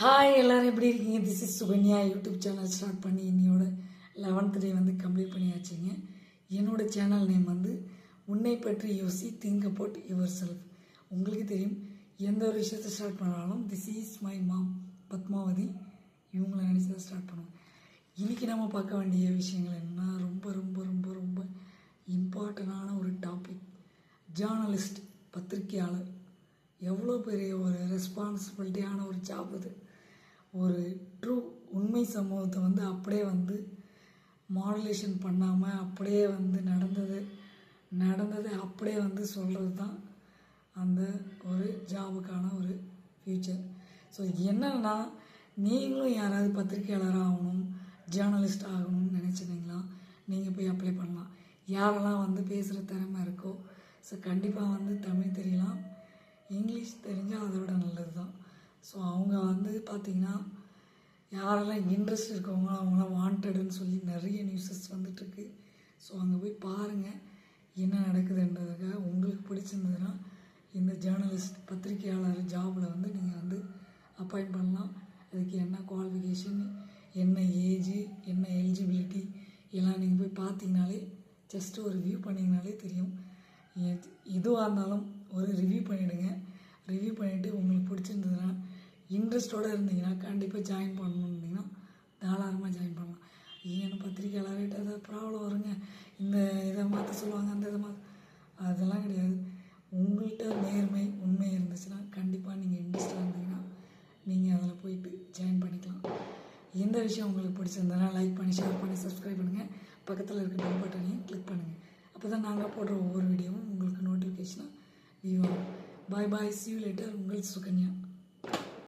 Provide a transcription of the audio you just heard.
Hi எல்லோரும் எப்படி இருக்கீங்க? This is Sukanya. YouTube channel start பண்ணி இன்னையோட 11th டே வந்து கம்ப்ளீட் பண்ணியாச்சுங்க. என்னோட சேனல் நேம் வந்து உன்னை பற்றி யோசி, திங்க் அபவுட் யுவர் செல்ஃப். உங்களுக்கு தெரியும், எந்த ஒரு விஷயத்தை ஸ்டார்ட் பண்ணாலும் this is my mom Padmavathi, இவங்களை நினச்சி தான் ஸ்டார்ட் பண்ணுவோம். இன்றைக்கி நம்ம பார்க்க வேண்டிய விஷயங்கள் என்னென்னா, ரொம்ப ரொம்ப ரொம்ப ரொம்ப இம்பார்ட்டண்டான ஒரு டாபிக். ஜேர்னலிஸ்ட், பத்திரிகையாளர் எவ்வளோ பெரிய ஒரு ரெஸ்பான்சிபிலிட்டியான ஒரு ஜாப் இது. ஒரு ட்ரூ உண்மை சம்பவத்தை வந்து அப்படியே வந்து மாடுலேஷன் பண்ணாமல் அப்படியே வந்து நடந்ததை அப்படியே வந்து சொல்கிறது தான் அந்த ஒரு ஜாபுக்கான ஒரு ஃப்யூச்சர். ஸோ என்னன்னா, நீங்களும் யாராவது பத்திரிகையாளராக ஆகணும், ஜேர்னலிஸ்ட் ஆகணும்னு நினச்சிருந்தீங்களா, நீங்கள் போய் அப்ளை பண்ணலாம். யாரெல்லாம் வந்து பேசுகிற திறமை இருக்கோ, ஸோ கண்டிப்பாக வந்து தமிழ் தெரியலாம், இங்கிலீஷ் தெரிஞ்சால் அதை விட நல்லது தான். ஸோ அவங்க வந்து பார்த்திங்கன்னா, யாரெல்லாம் இன்ட்ரெஸ்ட் இருக்கவங்களோ அவங்களாம் வாண்டடுன்னு சொல்லி நிறைய நியூஸஸ் வந்துட்டுருக்கு. ஸோ அங்கே போய் பாருங்கள் என்ன நடக்குதுன்றதுக்காக. உங்களுக்கு பிடிச்சிருந்ததுன்னா இந்த ஜேர்னலிஸ்ட் பத்திரிகையாளர் ஜாபில் வந்து நீங்கள் வந்து அப்பாயிண்ட் பண்ணலாம். அதுக்கு என்ன குவாலிஃபிகேஷன், என்ன ஏஜ், என்ன எலிஜிபிலிட்டி எல்லாம் நீங்கள் போய் பார்த்தீங்கனாலே, ஜஸ்ட்டு ஒரு வியூ பண்ணிங்கனாலே தெரியும். எதுவாக இருந்தாலும் ஒரு ரிவ்யூ பண்ணிவிடுங்க. ரிவ்யூ பண்ணிவிட்டு உங்களுக்கு பிடிச்சிருந்ததுன்னா, இன்ட்ரெஸ்ட்டோடு இருந்தீங்கன்னா, கண்டிப்பாக ஜாயின் பண்ணணுன்னா தாராளமாக ஜாயின் பண்ணலாம். ஏன்னு பத்திரிக்கையாளர்கிட்ட ஏதாவது ப்ராப்ளம் வருங்க, இந்த இதை மாற்ற சொல்லுவாங்க, அந்த இதை அதெல்லாம் கிடையாது. உங்கள்கிட்ட நேர்மை உண்மை இருந்துச்சுன்னா கண்டிப்பாக நீங்கள் இன்ட்ரெஸ்ட்டாக இருந்தீங்கன்னா நீங்கள் அதில் போயிட்டு ஜாயின் பண்ணிக்கலாம். எந்த விஷயம் உங்களுக்கு பிடிச்சிருந்ததுன்னா லைக் பண்ணி, ஷேர் பண்ணி, சப்ஸ்கிரைப் பண்ணுங்கள். பக்கத்தில் இருக்க பெல் பட்டனையும் கிளிக் பண்ணுங்கள். அப்போ தான் நாங்கள் போடுற ஒவ்வொரு வீடியோவும் உங்களுக்கு நோட்டிஃபிகேஷனாக வியூ ஆகும். பாய் பாய், see you later. உங்கள் சுகன்யா.